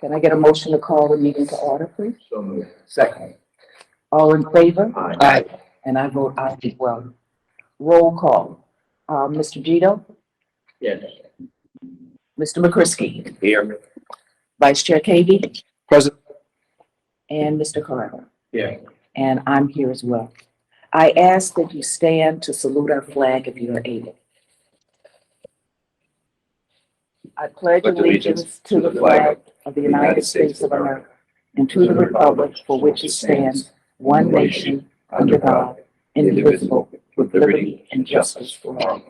Can I get a motion to call the meeting to order, please? So moved. Second. All in favor? Aye. And I vote aye as well. Roll call. Mr. Gito, Yes. Mr. McCrisky, Here. Vice Chair Cavey, Present. and Mr. Carter. Yeah. And I'm here as well. I ask that you stand to salute our flag if you are able. I pledge allegiance to the flag of the United States of America and to the republic for which it stands, one nation, under God, indivisible, with liberty and justice for all.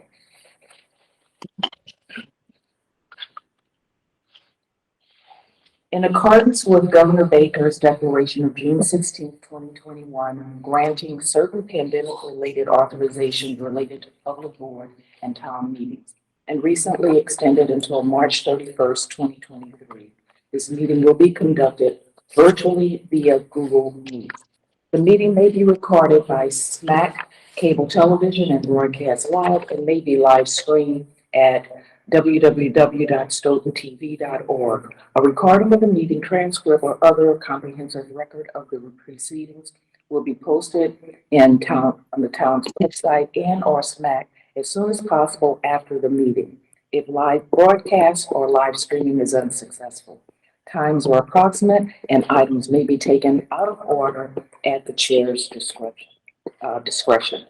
In accordance with Governor Baker's declaration of June 16, 2021, granting certain pandemic-related authorizations related to public board and town meetings, and recently extended until March 31st, 2023. This meeting will be conducted virtually via Google Meet. The meeting may be recorded by SMAC Cable Television and broadcast live and may be live streamed at www.stoughtontv.org. A recording of the meeting transcript or other comprehensive record of the proceedings will be posted on the town's website and or SMAC as soon as possible after the meeting, if live broadcast or live streaming is unsuccessful. Times are approximate and items may be taken out of order at the chair's discretion.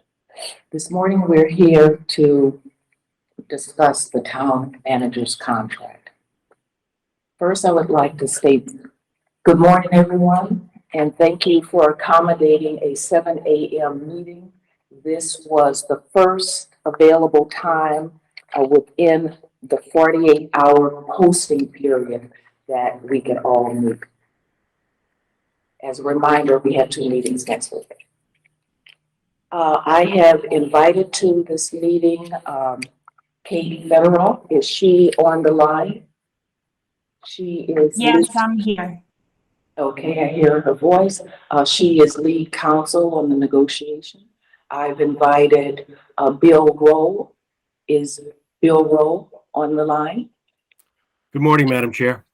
This morning, we're here to discuss the town manager's contract. First, I would like to state good morning, everyone, and thank you for accommodating a 7 a.m. meeting. This was the first available time within the 48-hour posting period that we could all meet. As a reminder, we have 2 meetings next week. I have invited to this meeting Katie Federer. Is she on the line? She is. Yes, I'm here. Okay, I hear her voice. She is lead counsel on the negotiation. I've invited Bill Rowe. Is Bill Rowe on the line? Good morning, Madam Chair.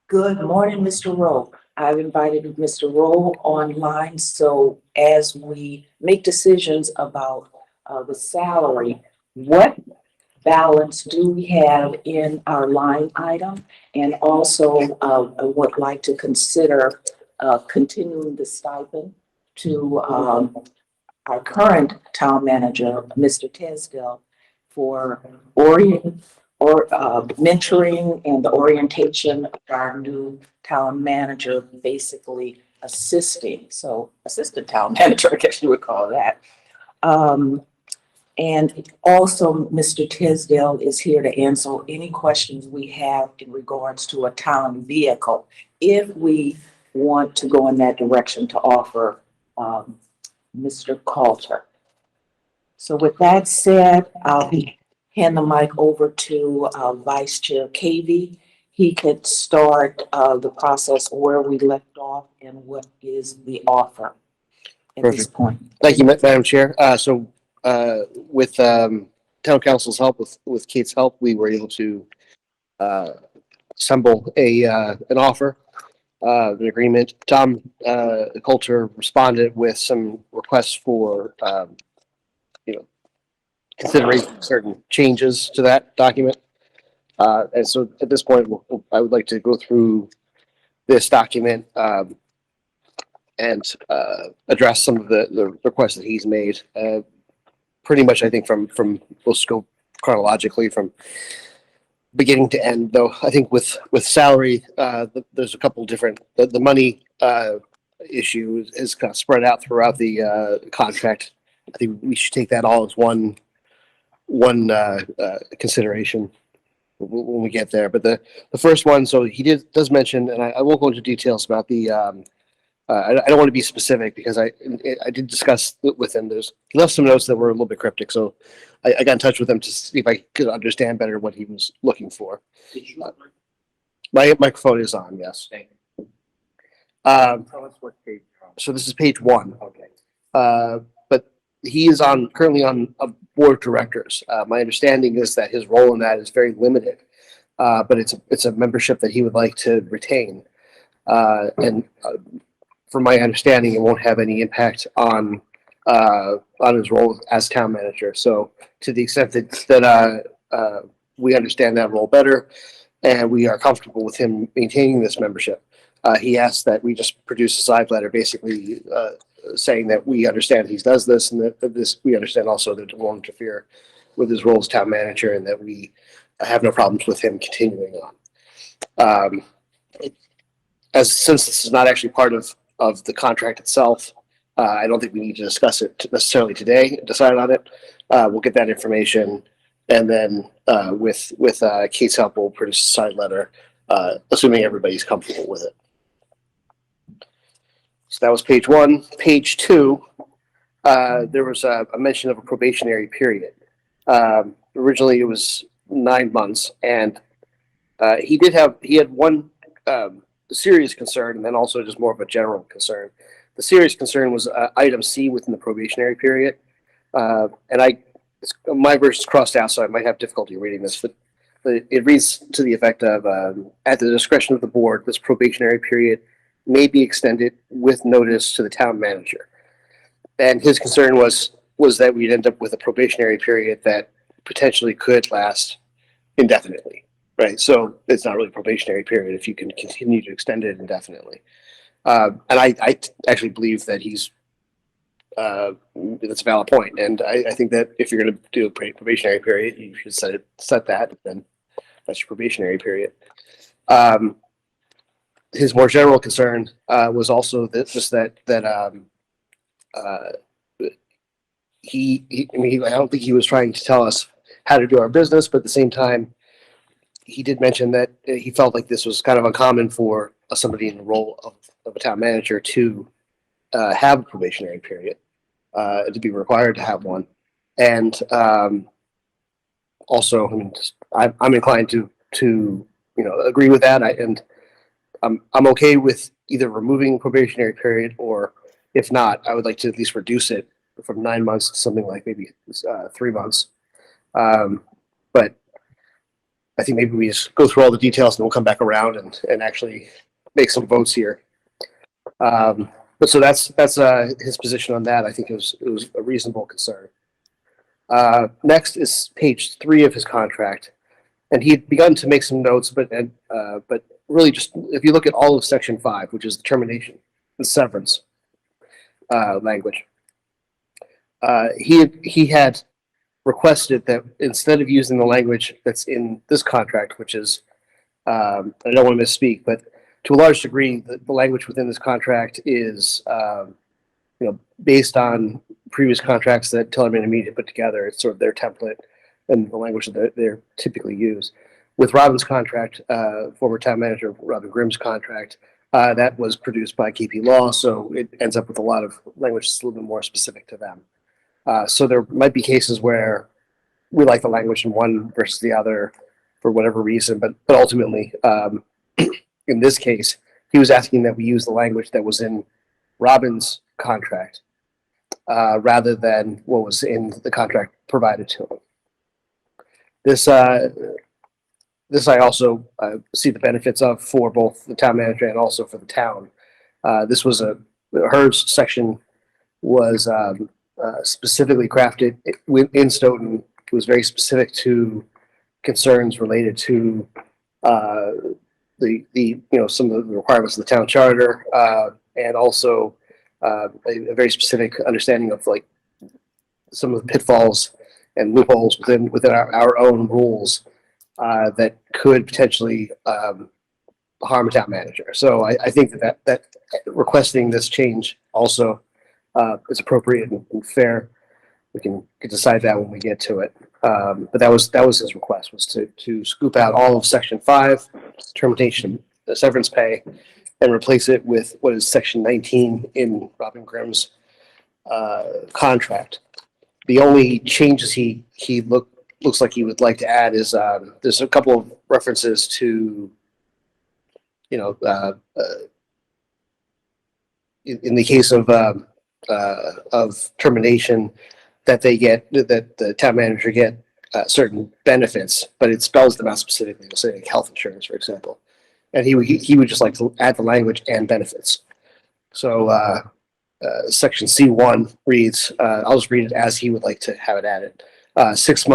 Good morning, Mr. Rowe. I've invited Mr. Rowe online, so as we make decisions about the salary, what balance do we have in our line item? And also, I would like to consider continuing the stipend to our current town manager, Mr. Tesdale, for mentoring and the orientation of our new town manager, basically assisting. So assistant town manager, I guess you would call that. And also, Mr. Tisdale is here to answer any questions we have in regards to a town vehicle, if we want to go in that direction to offer Mr. Coulter. So with that said, I'll hand the mic over to Vice Chair Cavey. He could start the process where we left off and what is the offer at this point. Thank you, Madam Chair. With town council's help, with Kate's help, we were able to assemble an offer, an agreement. Tom Coulter responded with some requests for considering certain changes to that document. And so at this point, I would like to go through this document and address some of the requests that he's made. Pretty much, I think we'll just go chronologically from beginning to end, though. I think with salary, there's a couple different, the money issue is kind of spread out throughout the contract. I think we should take that all as one consideration when we get there. But the first one, so he does mention, and I won't go into details about the I don't want to be specific because I did discuss with him. He left some notes that were a little bit cryptic, so I got in touch with him to see if I could understand better what he was looking for. My microphone is on, yes. Tell us what page you're on. So this is page 1. Okay. But he is currently on a board of directors. My understanding is that his role in that is very limited, but it's a membership that he would like to retain. And from my understanding, it won't have any impact on his role as town manager. So to the extent that we understand that role better and we are comfortable with him maintaining this membership, he asked that we just produce a side letter basically saying that we understand he does this and that this we understand also that it won't interfere with his role as town manager and that we have no problems with him continuing on. Since this is not actually part of the contract itself, I don't think we need to discuss it necessarily today, decide on it. We'll get that information, and then with Kate's help, we'll produce a side letter, assuming everybody's comfortable with it. So that was page 1. Page 2, there was a mention of a probationary period. Originally, it was 9 months, and he had one serious concern, and then also just more of a general concern. The serious concern was item C within the probationary period, and my version's crossed out, so I might have difficulty reading this, but it reads to the effect of, at the discretion of the board, this probationary period may be extended with notice to the town manager. And his concern was that we'd end up with a probationary period that potentially could last indefinitely, right? So it's not really a probationary period if you can continue to extend it indefinitely. And I actually believe that that's a valid point. And I think that if you're going to do a probationary period, you should set that, then that's your probationary period. His more general concern was also I don't think he was trying to tell us how to do our business, but at the same time, he did mention that he felt like this was kind of uncommon for somebody in the role of a town manager to have a probationary period, to be required to have one. And also, I'm inclined to agree with that. I'm okay with either removing probationary period, or if not, I would like to at least reduce it from 9 months to something like maybe 3 months. But I think maybe we just go through all the details and we'll come back around and actually make some votes here. But so that's his position on that. I think it was a reasonable concern. Next is page 3 of his contract, and he had begun to make some notes, but really just if you look at all of section 5, which is the termination and severance language, he had requested that instead of using the language that's in this contract, which is I don't want to misspeak, but to a large degree, the language within this contract is based on previous contracts that Tellerman and Mead had put together. It's sort of their template and the language that they're typically used. With Robin's contract, former town manager Robin Grimm's contract, that was produced by KP Law, so it ends up with a lot of language that's a little bit more specific to them. So there might be cases where we like the language in one versus the other for whatever reason, but ultimately, in this case, he was asking that we use the language that was in Robin's contract rather than what was in the contract provided to him. This I also see the benefits of for both the town manager and also for the town. This was her section was specifically crafted in Stoughton. It was very specific to concerns related to some of the requirements of the town charter, and also a very specific understanding of like some of the pitfalls and loopholes within our own rules that could potentially harm a town manager. So I think that requesting this change also is appropriate and fair. We can decide that when we get to it. But that was his request, was to scoop out all of section 5, termination, the severance pay, and replace it with what is section 19 in Robin Grimm's contract. The only changes he looks like he would like to add is there's a couple of references to in the case of termination, that the town manager get certain benefits, but it spells them out specifically. Say like health insurance, for example. And he would just like to add the language and benefits. So, section C1 reads, I'll just read it as he would like to have it added. 6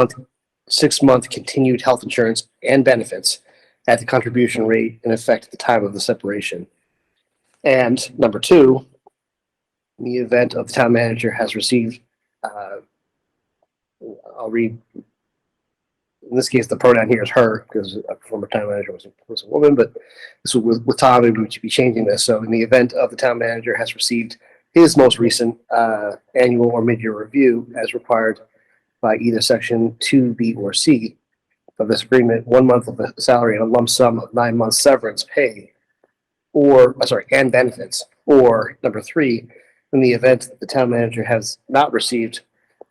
month continued health insurance and benefits at the contribution rate in effect at the time of the separation. And number 2, in the event of the town manager has received, I'll read, in this case, the pronoun here is her, because a former town manager was a woman, but this with Tom, we would be changing this. So in the event of the town manager has received his most recent annual or mid-year review as required by either section 2B or C of this agreement, 1 month of the salary and a lump sum of 9 months severance pay and benefits. Or number 3, in the event that the town manager has not received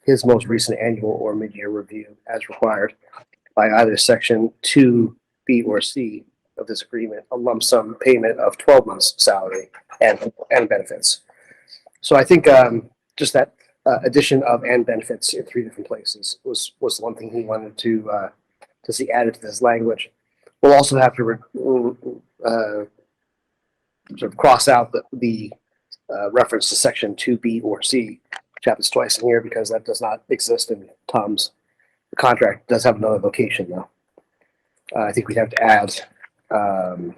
his most recent annual or mid-year review as required by either section 2B or C of this agreement, a lump sum payment of 12 months salary and benefits. So I think just that addition of and benefits in 3 different places was the one thing he wanted to see added to this language. We'll also have to sort of cross out the reference to section 2B or C, which happens twice in here because that does not exist in Tom's contract. It does have another location though. I think we'd have to add I'm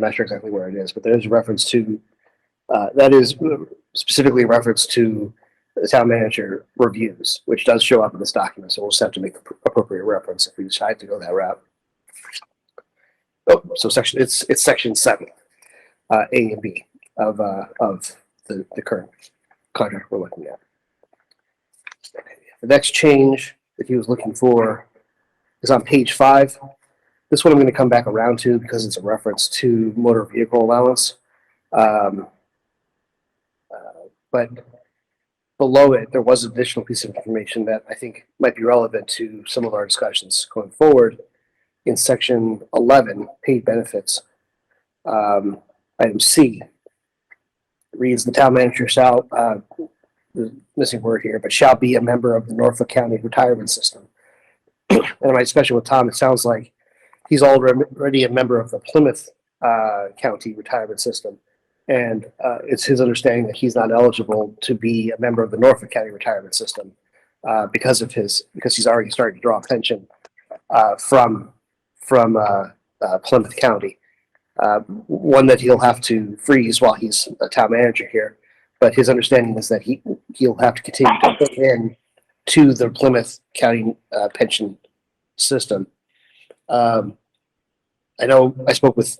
not sure exactly where it is, but there is a reference to that is specifically a reference to the town manager reviews, which does show up in this document. So we'll just have to make the appropriate reference if we decide to go that route. Oh, so it's section 7, A and B of the current contract we're looking at. The next change that he was looking for is on page 5. This one I'm going to come back around to because it's a reference to motor vehicle allowance. But below it, there was an additional piece of information that I think might be relevant to some of our discussions going forward. In section 11, paid benefits, item C, reads the town manager shall, there's a missing word here, but shall be a member of the Norfolk County retirement system. And in my discussion with Tom, it sounds like he's already a member of the Plymouth County retirement system. And it's his understanding that he's not eligible to be a member of the Norfolk County retirement system because he's already started to draw a pension from Plymouth County. One that he'll have to freeze while he's a town manager here. But his understanding is that he'll have to continue to put in to the Plymouth County pension system. I know I spoke with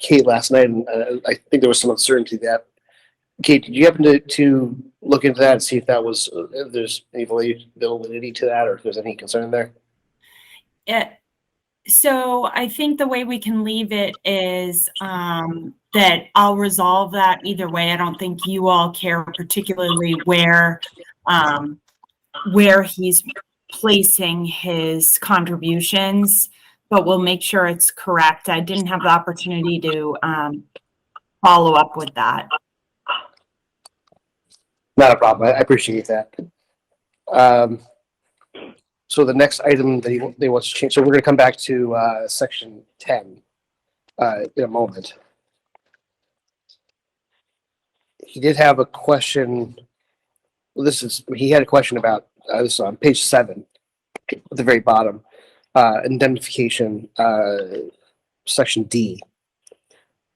Kate last night, and I think there was some uncertainty that. Kate, did you happen to look into that and see if there's any validity to that, or if there's any concern there? So I think the way we can leave it is that I'll resolve that either way. I don't think you all care particularly where he's placing his contributions, but we'll make sure it's correct. I didn't have the opportunity to follow up with that. Not a problem. I appreciate that. So the next item that they want to change, so we're going to come back to section 10 in a moment. He did have a question. Well, he had a question about this on page 7 at the very bottom, indemnification, section D.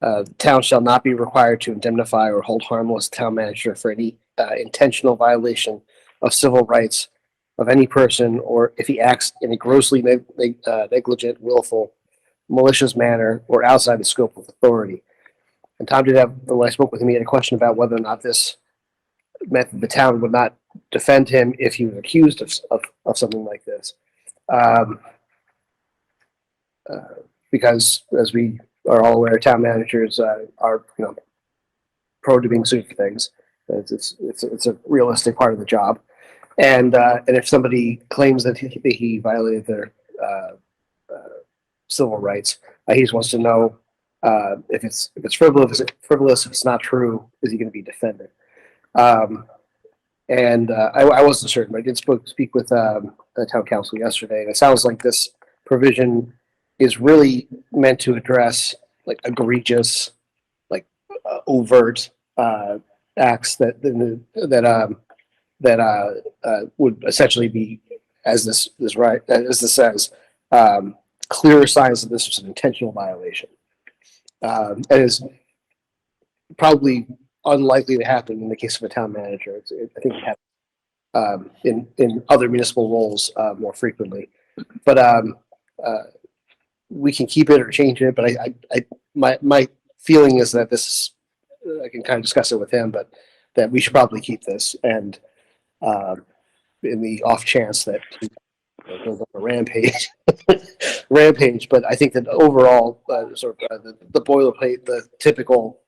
The town shall not be required to indemnify or hold harmless town manager for any intentional violation of civil rights of any person, or if he acts in a grossly negligent, willful, malicious manner, or outside the scope of authority. And Tom did have, when I spoke with him, he had a question about whether or not this meant that the town would not defend him if he was accused of something like this. Because, as we are all aware, town managers are, prone to being sued for things. It's a realistic part of the job. And if somebody claims that he violated their civil rights, he just wants to know if it's frivolous, if it's not true, is he going to be defended? And I wasn't certain, but I did speak with the town council yesterday, and it sounds like this provision is really meant to address like egregious, like overt acts that would essentially be, as this says, clear signs that this was an intentional violation. And is probably unlikely to happen in the case of a town manager. I think it happens in other municipal roles more frequently. But we can keep it or change it. But my feeling is that this, I can kind of discuss it with him, but that we should probably keep this. And in the off chance that he goes on a rampage, rampage. But I think that overall, the boilerplate, the typical,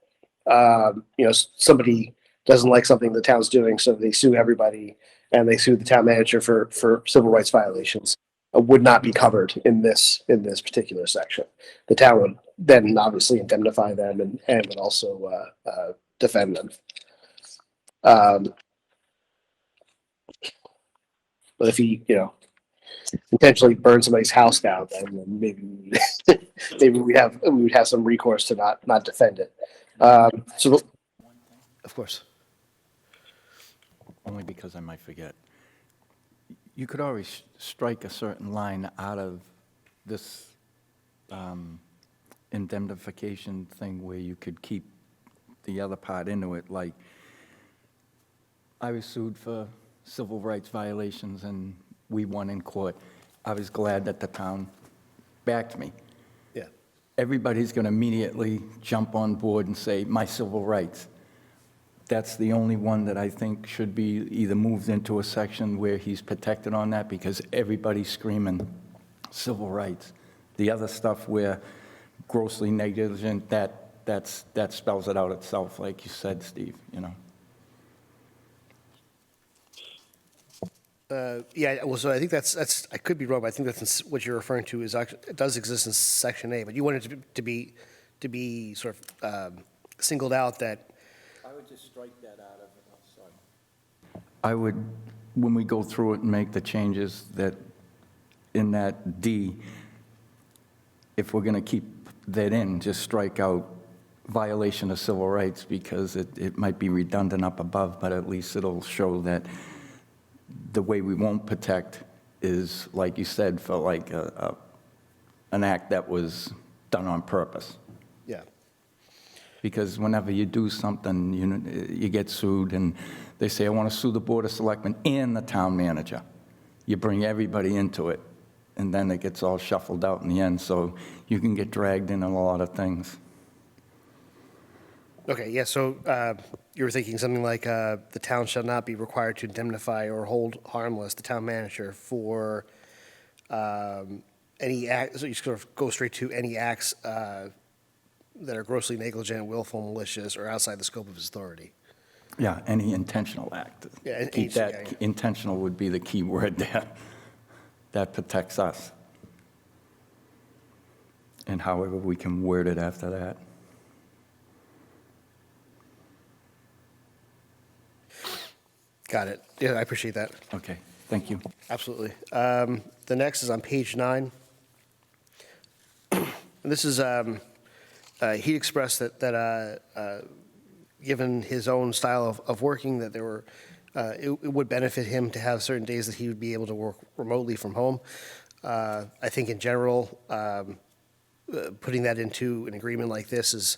somebody doesn't like something the town's doing, so they sue everybody and they sue the town manager for civil rights violations, would not be covered in this particular section. The town would then obviously indemnify them and would also defend them. But if he, intentionally burn somebody's house down, then maybe maybe we would have some recourse to not defend it. So, of course. Only because I might forget. You could always strike a certain line out of this indemnification thing where you could keep the other part into it, like I was sued for civil rights violations and we won in court. I was glad that the town backed me. Yeah. Everybody's going to immediately jump on board and say, my civil rights. That's the only one that I think should be either moved into a section where he's protected on that, because everybody's screaming civil rights. The other stuff where grossly negligent, that spells it out itself, like you said, Steve, Yeah, well, so I think that's I could be wrong, but I think that's what you're referring to is actually, it does exist in Section A, but you wanted to be sort of singled out that. I would just strike that out of it, I'm sorry. I would, when we go through it and make the changes, that in that D, if we're going to keep that in, just strike out violation of civil rights, because it might be redundant up above, but at least it'll show that the way we won't protect is, like you said, for like an act that was done on purpose. Yeah. Because whenever you do something, you get sued, and they say, I want to sue the Board of Selectmen and the town manager. You bring everybody into it, and then it gets all shuffled out in the end, so you can get dragged in a lot of things. Okay, yeah, so you were thinking something like the town shall not be required to indemnify or hold harmless the town manager for any act, so you sort of go straight to any acts that are grossly negligent, willful, malicious, or outside the scope of his authority. Yeah, any intentional act. Yeah, Keep that, intentional would be the key word there. That protects us. And however we can word it after that. Got it. Yeah, I appreciate that. Okay, thank you. Absolutely. The next is on page 9. And this is, he expressed that given his own style of working, that it would benefit him to have certain days that he would be able to work remotely from home. I think in general, putting that into an agreement like this is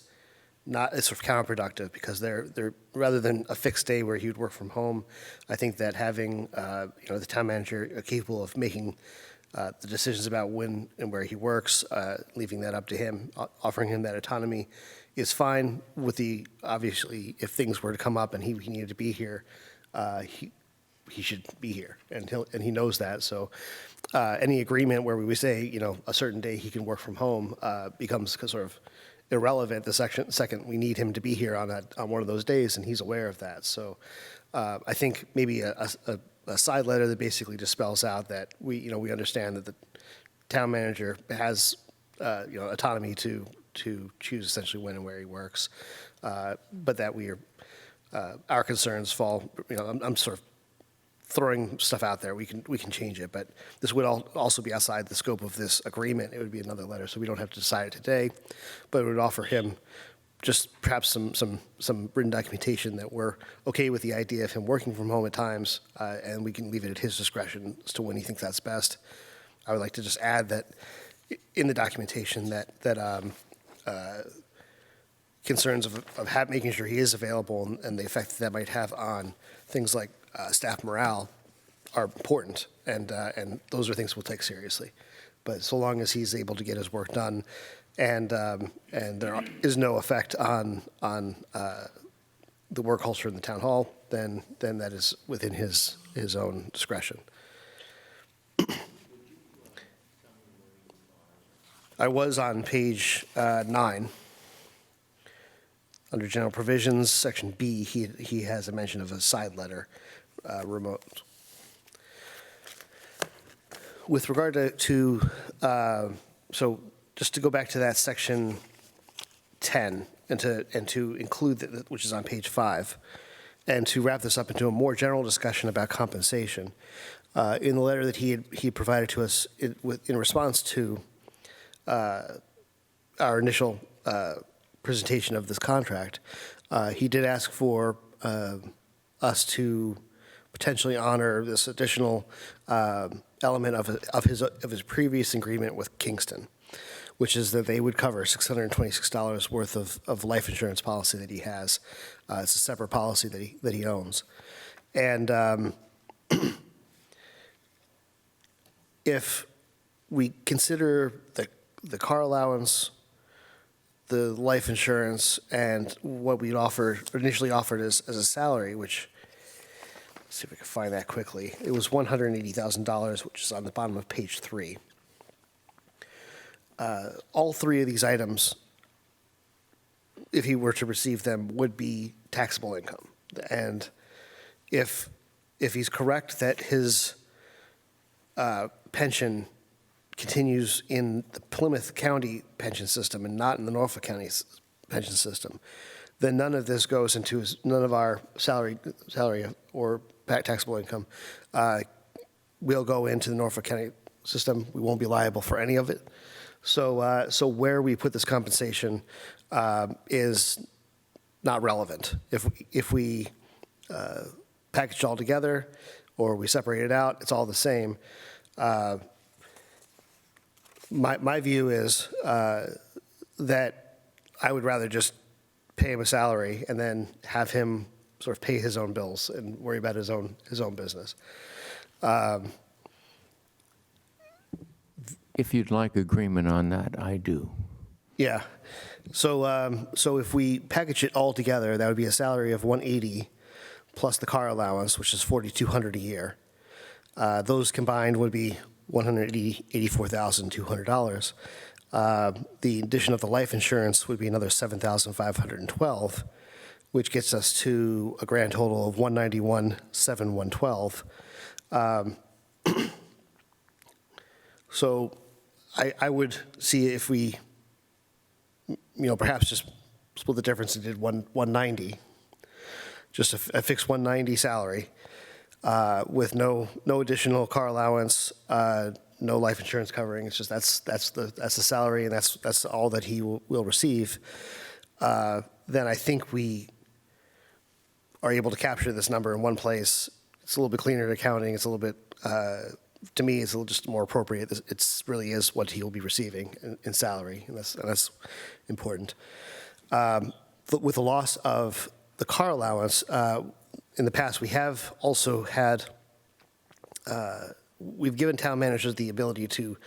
it's sort of counterproductive, because they're rather than a fixed day where he would work from home, I think that having the town manager capable of making the decisions about when and where he works, leaving that up to him, offering him that autonomy, is fine. Obviously, if things were to come up and he needed to be here, he should be here, and he knows that. So any agreement where we would say, a certain day he can work from home becomes sort of irrelevant the second we need him to be here on one of those days, and he's aware of that. So I think maybe a side letter that basically just spells out that we understand that the town manager has autonomy to choose essentially when and where he works, but that our concerns fall. I'm sort of throwing stuff out there. We can change it, but this would also be outside the scope of this agreement. It would be another letter, so we don't have to decide it today, but it would offer him just perhaps some written documentation that we're okay with the idea of him working from home at times, and we can leave it at his discretion as to when he thinks that's best. I would like to just add that in the documentation that concerns of making sure he is available and the effect that might have on things like staff morale are important, and those are things we'll take seriously. But so long as he's able to get his work done, and there is no effect on the work culture in the town hall, then that is within his own discretion. I was on page 9. Under general provisions, section B, he has a mention of a side letter, remote. With regard to so just to go back to that section 10 and to include that, which is on page 5, and to wrap this up into a more general discussion about compensation. In the letter that he provided to us in response to our initial presentation of this contract, he did ask for us to potentially honor this additional element of his previous agreement with Kingston, which is that they would cover $626 worth of life insurance policy that he has. It's a separate policy that he owns, and if we consider the car allowance, the life insurance, and what we'd initially offered as a salary, which, let's see if I can find that quickly. It was $180,000, which is on the bottom of page 3. All three of these items, if he were to receive them, would be taxable income. And if he's correct that his pension continues in the Plymouth County pension system and not in the Norfolk County pension system, then none of this goes into none of our salary or taxable income will go into the Norfolk County system. We won't be liable for any of it. So where we put this compensation is not relevant. If we package it all together or we separate it out, it's all the same. My view is that I would rather just pay him a salary and then have him sort of pay his own bills and worry about his own business. If you'd like agreement on that, I do. Yeah. So if we package it all together, that would be a salary of $180 plus the car allowance, which is $4,200 a year. Those combined would be $184,200. The addition of the life insurance would be another $7,512, which gets us to a grand total of $191,712. So I would see if we, perhaps just split the difference and did 190, just a fixed 190 salary with no additional car allowance, no life insurance covering. It's just that's the salary, and that's all that he will receive. Then I think we are able to capture this number in one place. It's a little bit cleaner at accounting. It's a little bit, to me, it's a little just more appropriate. It really is what he will be receiving in salary, and that's important. But with the loss of the car allowance, in the past, we have also had, we've given town managers the ability to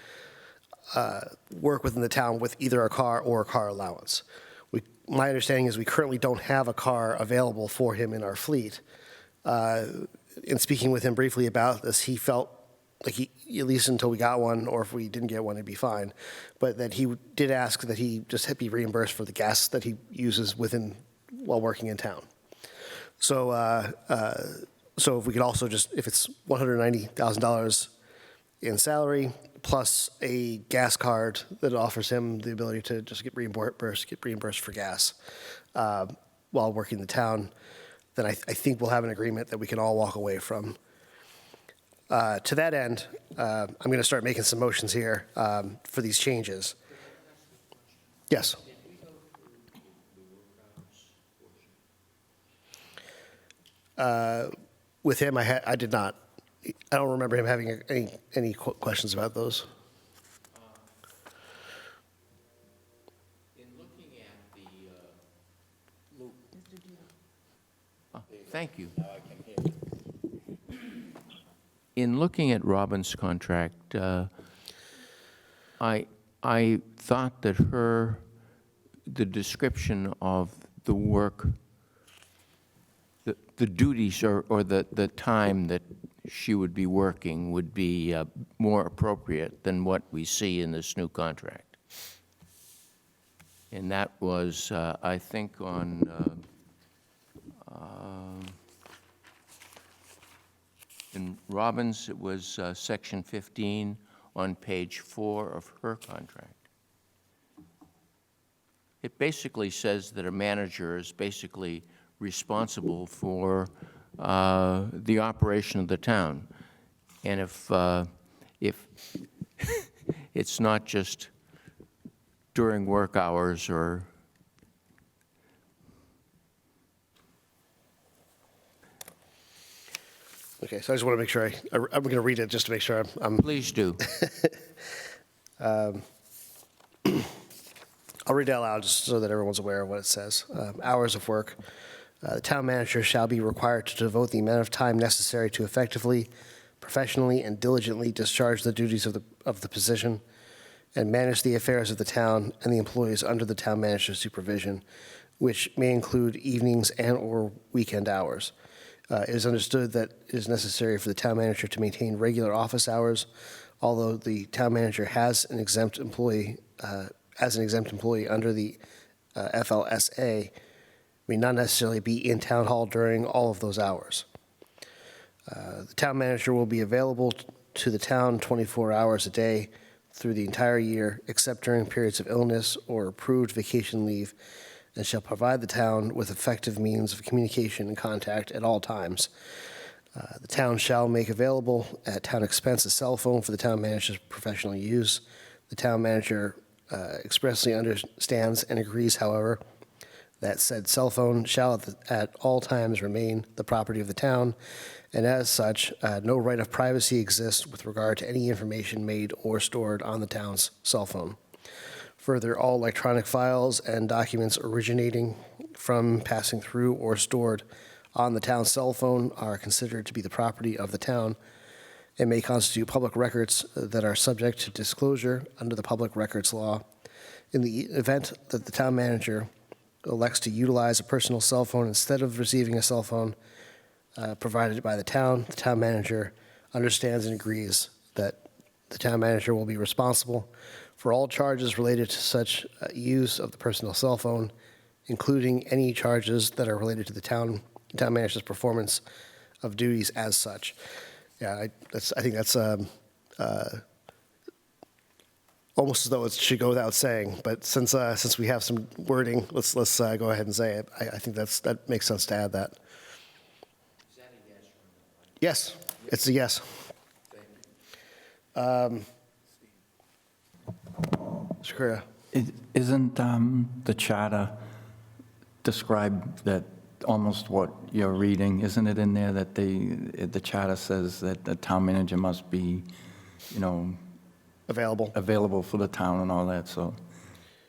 work within the town with either a car or a car allowance. My understanding is we currently don't have a car available for him in our fleet. In speaking with him briefly about this, he felt like at least until we got one, or if we didn't get one, it'd be fine. But that he did ask that he just be reimbursed for the gas that he uses while working in town. So if we could also if it's $190,000 in salary plus a gas card that offers him the ability to just get reimbursed for gas while working in the town, then I think we'll have an agreement that we can all walk away from. To that end, I'm going to start making some motions here for these changes. Yes. With him, I did not. I don't remember him having any questions about those. In looking at thank you. In looking at Robin's contract, I thought that the description of the work, the duties or the time that she would be working would be more appropriate than what we see in this new contract. And that was, I think, on in Robbins, it was section 15 on page 4 of her contract. It basically says that a manager is basically responsible for the operation of the town. And if it's not just during work hours or Okay, so I just want to make sure I'm going to read it just to make sure I'm please do. I'll read it out loud just so that everyone's aware of what it says. Hours of work. The town manager shall be required to devote the amount of time necessary to effectively, professionally, and diligently discharge the duties of the position and manage the affairs of the town and the employees under the town manager's supervision, which may include evenings and/or weekend hours. It is understood that it is necessary for the town manager to maintain regular office hours, although the town manager has an exempt employee, under the FLSA, may not necessarily be in town hall during all of those hours. The town manager will be available to the town 24 hours a day through the entire year, except during periods of illness or approved vacation leave, and shall provide the town with effective means of communication and contact at all times. The town shall make available at town expense a cell phone for the town manager's professional use. The town manager expressly understands and agrees, however, that said cell phone shall at all times remain the property of the town, and as such, no right of privacy exists with regard to any information made or stored on the town's cell phone. Further, all electronic files and documents originating from, passing through, or stored on the town's cell phone are considered to be the property of the town and may constitute public records that are subject to disclosure under the public records law. In the event that the town manager elects to utilize a personal cell phone instead of receiving a cell phone provided by the town manager understands and agrees that the town manager will be responsible for all charges related to such use of the personal cell phone, including any charges that are related to the town manager's performance of duties as such. Yeah, I think that's almost as though it should go without saying, but since we have some wording, let's go ahead and say it. I think that makes sense to add that. Is that a yes or no? Yes, it's a yes. Thank you. Mr. Correa. Isn't the charter describe that almost what you're reading? Isn't it in there that the charter says that the town manager must be, available for the town and all that? So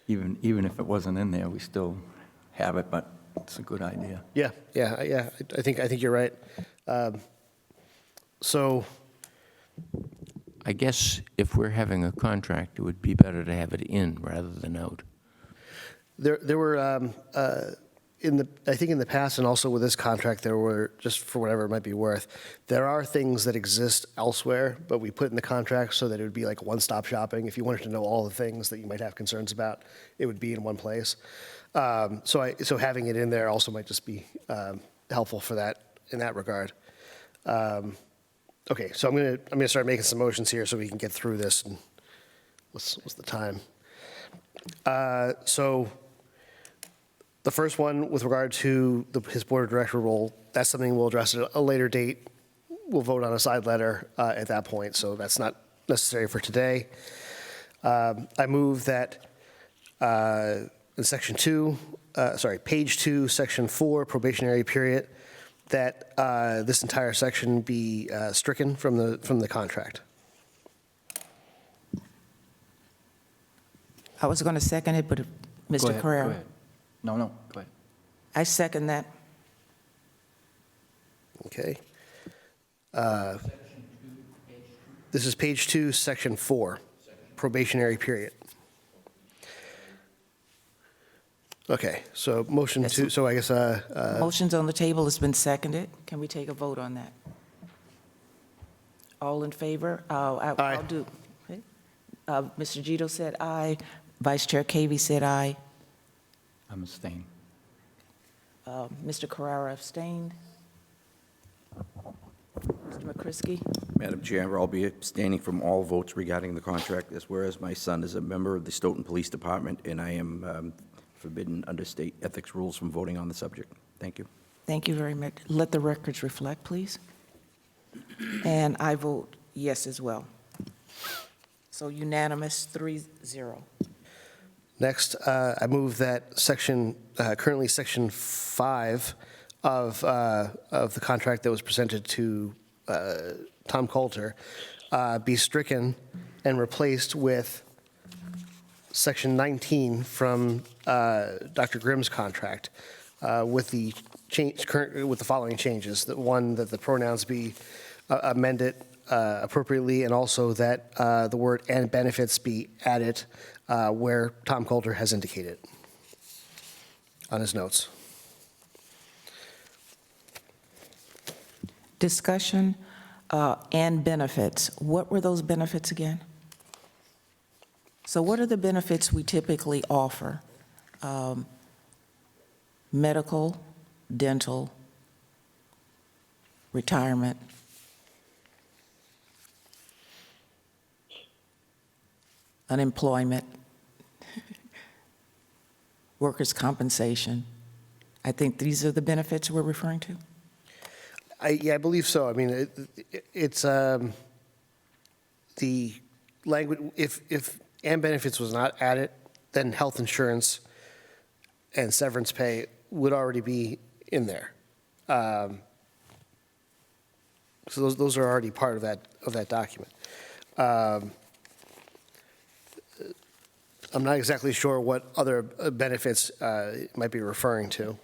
even if it wasn't in there, we still have it, but it's a good idea. Yeah. I think you're right. So. I guess if we're having a contract, it would be better to have it in rather than out. There were, I think in the past and also with this contract, there were, just for whatever it might be worth, there are things that exist elsewhere, but we put in the contract so that it would be like one-stop shopping. If you wanted to know all the things that you might have concerns about, it would be in one place. So having it in there also might just be helpful for that, in that regard. Okay, so I'm gonna start making some motions here so we can get through this. And what's the time? So the first one with regard to his board of director role, that's something we'll address at a later date we'll vote on a side letter at that point, so that's not necessary for today. I move that in section 2, page 2, section 4, probationary period, that this entire section be stricken from the contract. I was going to second it, but Go Mr. ahead, go Carrera. ahead. No, go ahead. I second that. Okay. This is page 2, section 4, probationary period. Okay, so motion Yes. to, so I guess, Motion's on the table, it's been seconded. Can we take a vote on that? All in favor? Aye. I'll do. Okay. Mr. Gito said aye. Vice Chair Cavey said aye. I'm abstaining. Mr. Carrera abstained. Mr. McCrisky? Madam Chair, I'll be abstaining from all votes regarding the contract, as whereas my son is a member of the Stoughton Police Department, and I am forbidden under state ethics rules from voting on the subject. Thank you. Thank you very much. Let the records reflect, please. And I vote yes as well. So unanimous, 3-0. next, I move that currently section 5 of the contract that was presented to Tom Coulter be stricken and replaced with section 19 from Dr. Grimm's contract with the following changes. The one, that the pronouns be amended appropriately, and also that the word "and benefits" be added where Tom Coulter has indicated on his notes. Discussion and benefits. What were those benefits again? So what are the benefits we typically offer? Medical, dental, retirement. Unemployment, workers' compensation. I think these are the benefits we're referring to? I believe so. I mean, it's the language, if "and benefits" was not added, then health insurance and severance pay would already be in there. So those are already part of that document. I'm not exactly sure what other benefits it might be referring to.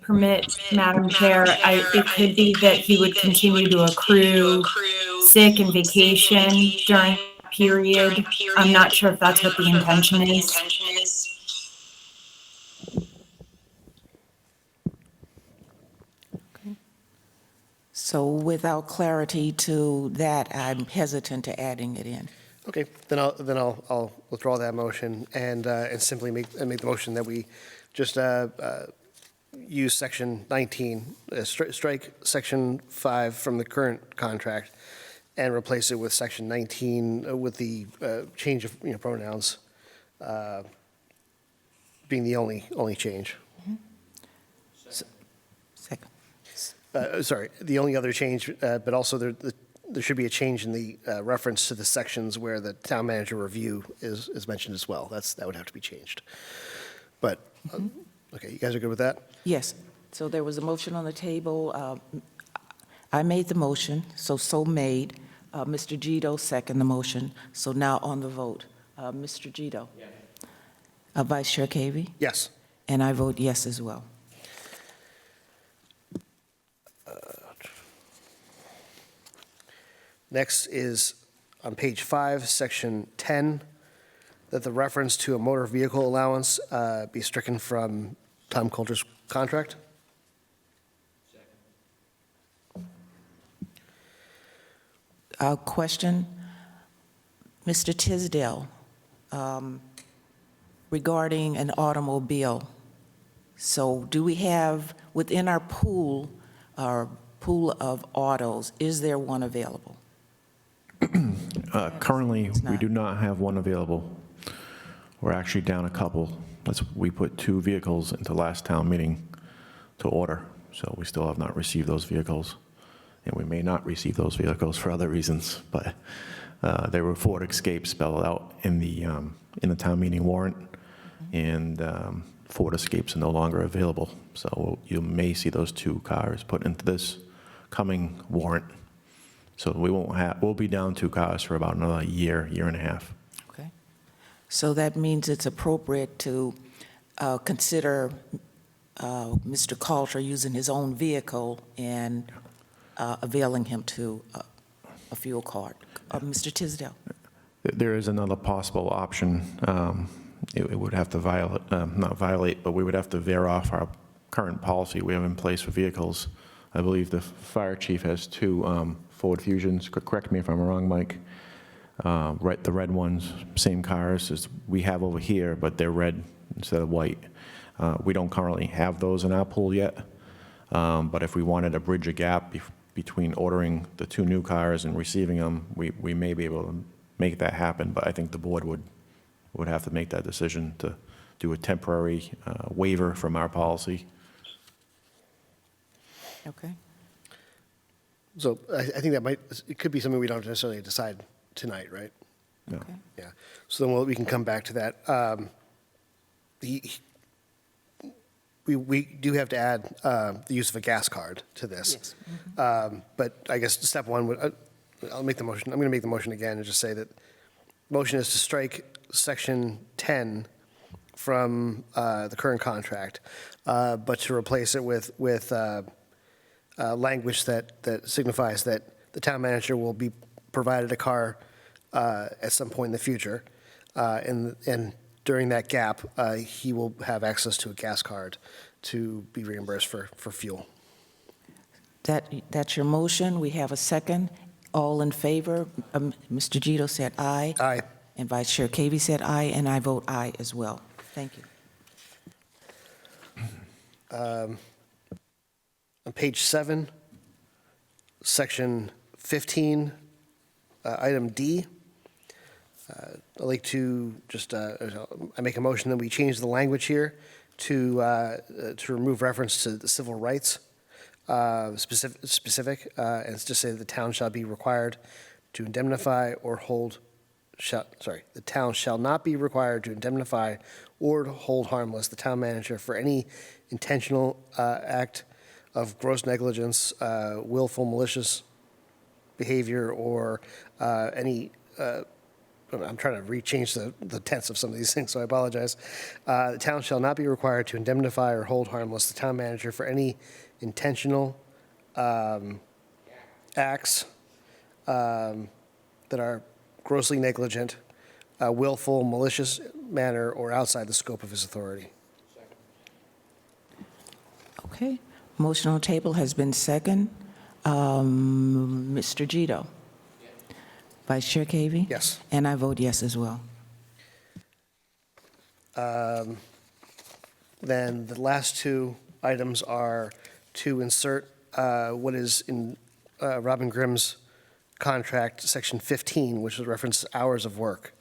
Permit, Madam Chair, it could be that he would continue to accrue sick and vacation during that period. I'm not sure if that's what the intention is. So without clarity to that, I'm hesitant to adding it in. Okay, then I'll withdraw that motion and simply make the motion that we just use section 19, strike section 5 from the current contract and replace it with section 19 with the change of pronouns being the only change. Second. Sorry, the only other change, but also there should be a change in the reference to the sections where the town manager review is mentioned as well. That would have to be changed. But, okay, you guys are good with that? Yes. So there was a motion on the table. I made the motion, so made. Mr. Gito seconded the motion. So now on the vote. Mr. Gito? Yes. Vice Chair Cavey? Yes. And I vote yes as well. Next is on page 5, section 10, that the reference to a motor vehicle allowance be stricken from Tom Coulter's contract. Question, Mr. Tisdale, regarding an automobile. So do we have, within our pool of autos, is there one available? Currently, It's we not. do not have one available. We're actually down a couple. We put 2 vehicles into last town meeting to order. So we still have not received those vehicles. And we may not receive those vehicles for other reasons, but there were Ford Escapes spelled out in the town meeting warrant, and Ford Escapes are no longer available. So you may see those 2 cars put into this coming warrant. So we'll be down 2 cars for about another year and a half. Okay. So that means it's appropriate to consider Mr. Coulter using his own vehicle and availing him to a fuel card. Mr. Tisdale? There is another possible option. It would have to not violate, but we would have to veer off our current policy we have in place for vehicles. I believe the fire chief has 2 Ford Fusions. Correct me if I'm wrong, Mike. The red ones, same cars as we have over here, but they're red instead of white. We don't currently have those in our pool yet, but if we wanted to bridge a gap between ordering the 2 new cars and receiving them, we may be able to make that happen, but I think the board would have to make that decision to do a temporary waiver from our policy. Okay. So I think it could be something we don't necessarily decide tonight, right? No. Okay. Yeah. So then we can come back to that. We do have to add the use of a gas card to this. Yes. But I guess step one would, I'll make the motion. I'm going to make the motion again and just say that motion is to strike section 10 from the current contract, but to replace it with language that signifies that the town manager will be provided a car at some point in the future, and during that gap, he will have access to a gas card to be reimbursed for fuel. That's your motion. We have a second. All in favor? Mr. Gito said aye. Aye. And Vice Chair Cavey said aye, and I vote aye as well. Thank you. On page 7, section 15, item D, I'd like to just, I make a motion that we change the language here to remove reference to the civil rights specific, and it's just say the town shall be required to indemnify or hold, the town shall not be required to indemnify or hold harmless the town manager for any intentional act of gross negligence, willful malicious behavior, or any, I'm trying to rechange the tense of some of these things, so I apologize. The town shall not be required to indemnify or hold harmless the town manager for any intentional acts that are grossly negligent, willful, malicious manner, or outside the scope of his authority. Okay. Motion on the table has been second. Mr. Gito? Vice Chair Cavey? Yes. And I vote yes as well. Then the last 2 items are to insert what is in Robin Grimm's contract, section 15, which references hours of work,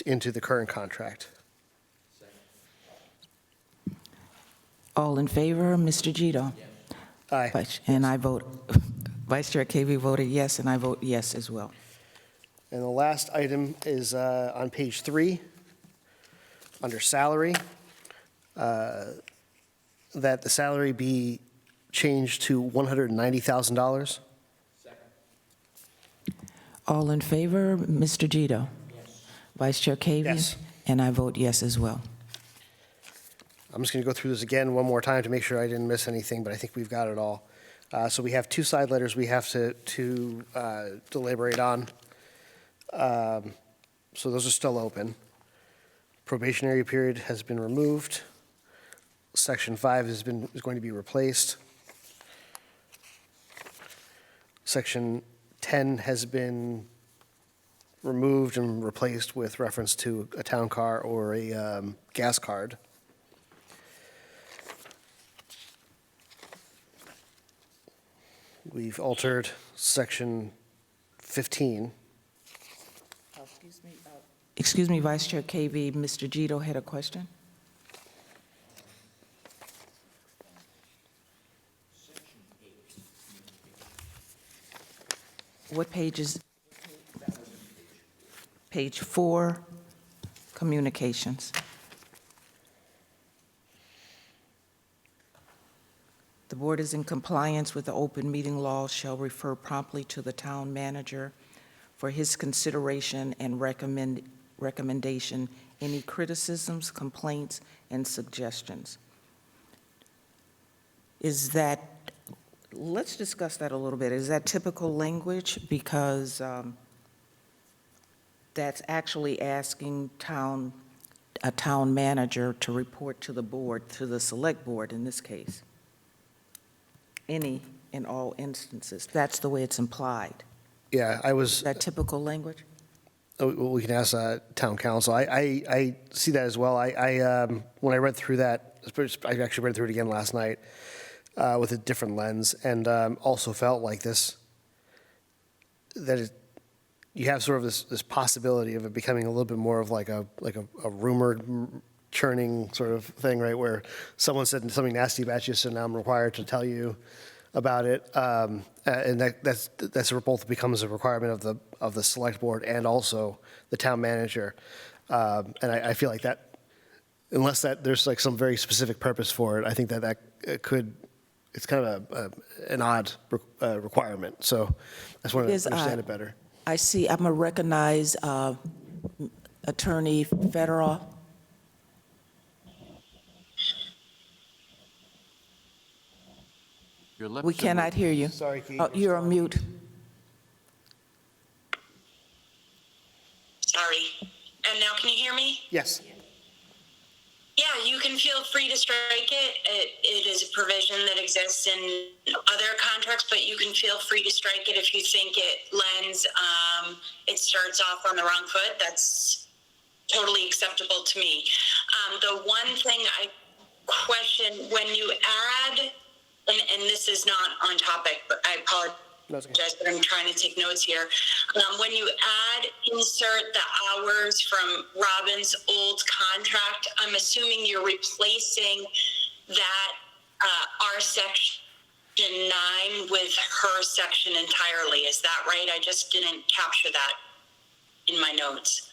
into the current contract. All in favor? Mr. Gito? Aye. And I vote, Vice Chair Cavey voted yes, and I vote yes as well. And the last item is on page 3, under salary, that the salary be changed to $190,000. All in favor? Mr. Gito? Yes. Vice Chair Cavey? Yes. And I vote yes as well. I'm just going to go through this again one more time to make sure I didn't miss anything, but I think we've got it all. So we have 2 side letters we have to deliberate on. So those are still open. Probationary period has been removed. Section 5 is going to be replaced. Section 10 has been removed and replaced with reference to a town car or a gas card. We've altered section 15. Excuse me, Vice Chair Cavey, Mr. Gito had a question? What page is? Page 4, communications. The board is in compliance with the open meeting law, shall refer promptly to the town manager for his consideration and recommendation, any criticisms, complaints, and suggestions. Is that, let's discuss that a little bit. Is that typical language? Because that's actually asking a town manager to report to the board, to the select board in this case. Any in all instances. That's the way it's implied. Yeah, I was. Is that typical language? Well, we can ask town council. I see that as well. When I read through that, I actually read through it again last night with a different lens, and also felt like you have sort of this possibility of it becoming a little bit more of like a rumored churning sort of thing, right? Where someone said something nasty about you, so now I'm required to tell you about it, and that's both becomes a requirement of the select board and also the town manager, and I feel like that, unless there's like some very specific purpose for it, I think that it's kind of an odd requirement. So I just want to understand it better. I see, I'm going to recognize Attorney Federoff. Your lips We are cannot hear you. Sorry, Keith. Oh, you're on mute. Sorry. And now can you hear me? Yes. Yeah, you can feel free to strike it. It is a provision that exists in other contracts, but you can feel free to strike it if you think it starts off on the wrong foot. That's totally acceptable to me. The one thing I question, when you add, and this is not on topic, but I apologize. But I'm trying to take notes here. When you insert the hours from Robin's old contract, I'm assuming you're replacing that our section 9 with her section entirely. Is that right? I just didn't capture that in my notes.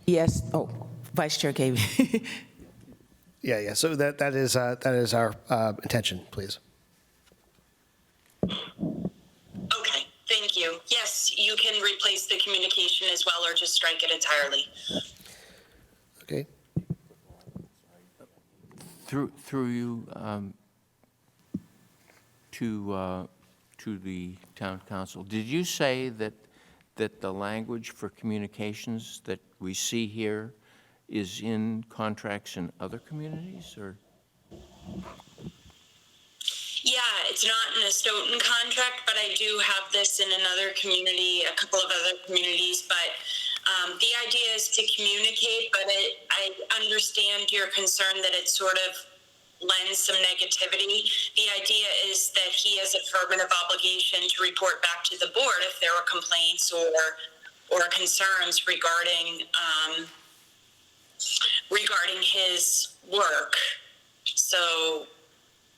Yes, oh, Vice Chair Cavey. Yeah. So that is our intention, please. Okay, thank you. Yes, you can replace the communication as well, or just strike it entirely. Okay. through you to the town council. Did you say that the language for communications that we see here is in contracts in other communities, or? Yeah, it's not in a Stoughton contract, but I do have this in another community, a couple of other communities. But the idea is to communicate, but I understand your concern that it sort of lends some negativity. The idea is that he has affirmative obligation to report back to the board if there are complaints or concerns regarding his work. So,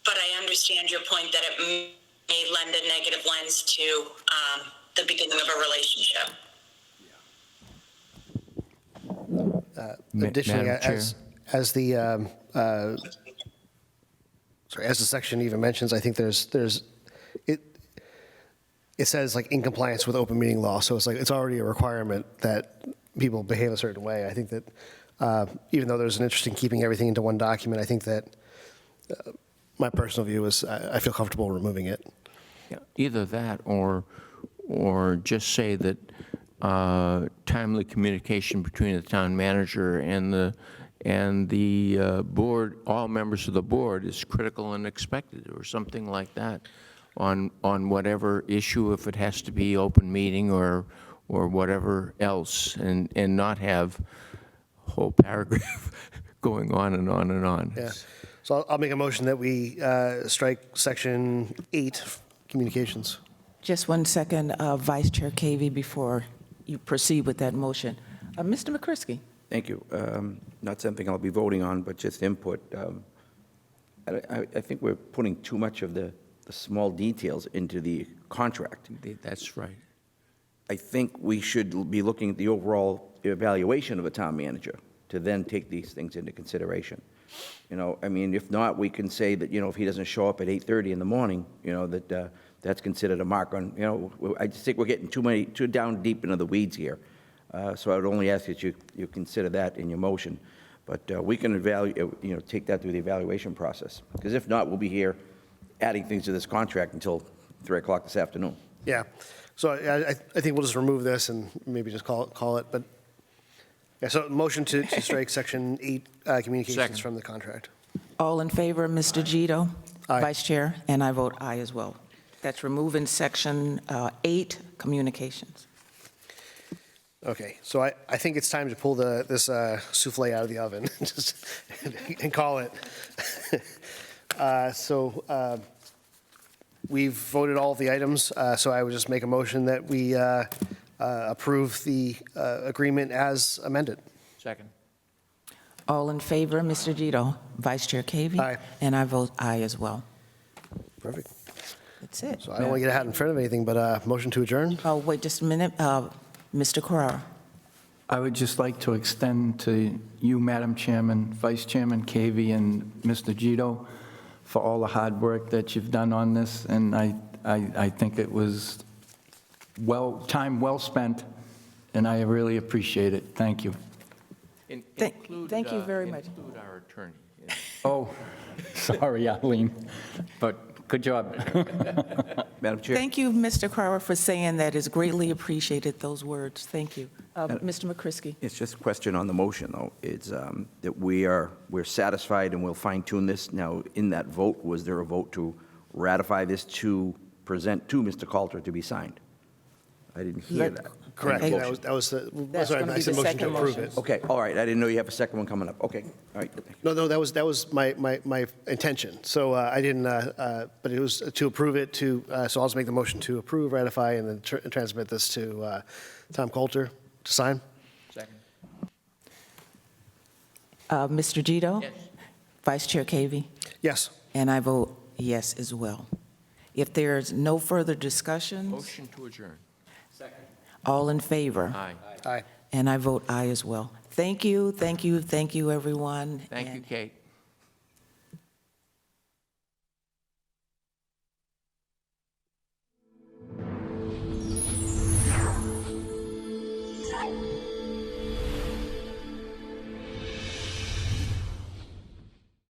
but I understand your point that it may lend a negative lens to the beginning of a relationship. Additionally, Madam Chair. as the section even mentions, I think it says like in compliance with open meeting law. So it's like it's already a requirement that people behave a certain way. I think that even though there's an interest in keeping everything into one document, I think that my personal view is I feel comfortable removing it. Yeah, either that or just say that timely communication between the town manager and the board, all members of the board, is critical and expected, or something like that, on whatever issue, if it has to be open meeting or whatever else, and not have a whole paragraph going on and on and on. Yeah. So I'll make a motion that we strike section 8, communications. Just one second, Vice Chair Cavey, before you proceed with that motion. Mr. McCrisky. Thank you. Not something I'll be voting on, but just input. I think we're putting too much of the small details into the contract. That's right. I think we should be looking at the overall evaluation of a town manager to then take these things into consideration. You know, I mean, if not, we can say that, you know, if he doesn't show up at 8:30 in the morning, you know, that that's considered a mark on, you know, I just think we're getting too down deep into the weeds here. So I would only ask that you consider that in your motion. But we can take that through the evaluation process. Because if not, we'll be here adding things to this contract until 3 o'clock this afternoon. Yeah, so I think we'll just remove this and maybe just call it, but, yeah, so motion to strike Section 8, communications Second. from the contract. All in favor, Mr. Gito? Aye. Vice Chair, and I vote aye as well. That's removing Section 8, communications. Okay, so I think it's time to pull this souffle out of the oven just and call it. We've voted all of the items, so I would just make a motion that we approve the agreement as amended. Second. All in favor, Mr. Gito? Vice Chair Cavey? Aye. And I vote aye as well. Perfect. That's it. So I don't want to get out in front of anything, but motion to adjourn? Oh, wait just a minute. Mr. Carrara. I would just like to extend to you, Madam Chairman, Vice Chairman Cavey, and Mr. Gito for all the hard work that you've done on this, and I think it was time well spent, and I really appreciate it. Thank you. Thank you very much. Include our attorney. Oh, sorry, Eileen, but good job. Madam Chair? Thank you, Mr. Carrara, for saying that. It's greatly appreciated, those words. Thank you. Mr. McCrisky. It's just a question on the motion, though. It's that we're satisfied and we'll fine tune this. Now, in that vote, was there a vote to ratify this to present to Mr. Coulter to be signed? I didn't hear that. Correct. Okay. That was the, That's sorry, gonna I be said the motion to second approve motion. it. Okay, all right. I didn't know you have a second one coming up. Okay, all right. No, that was my intention. So I didn't, but it was to approve it so I'll just make the motion to approve, ratify, and then transmit this to Tom Coulter to sign. Second. Mr. Gito? Yes. Vice Chair Cavey? Yes. And I vote yes as well. If there's no further discussions, Motion to adjourn. all in favor? Aye. Aye. And I vote aye as well. Thank you, everyone. Thank you, and Kate.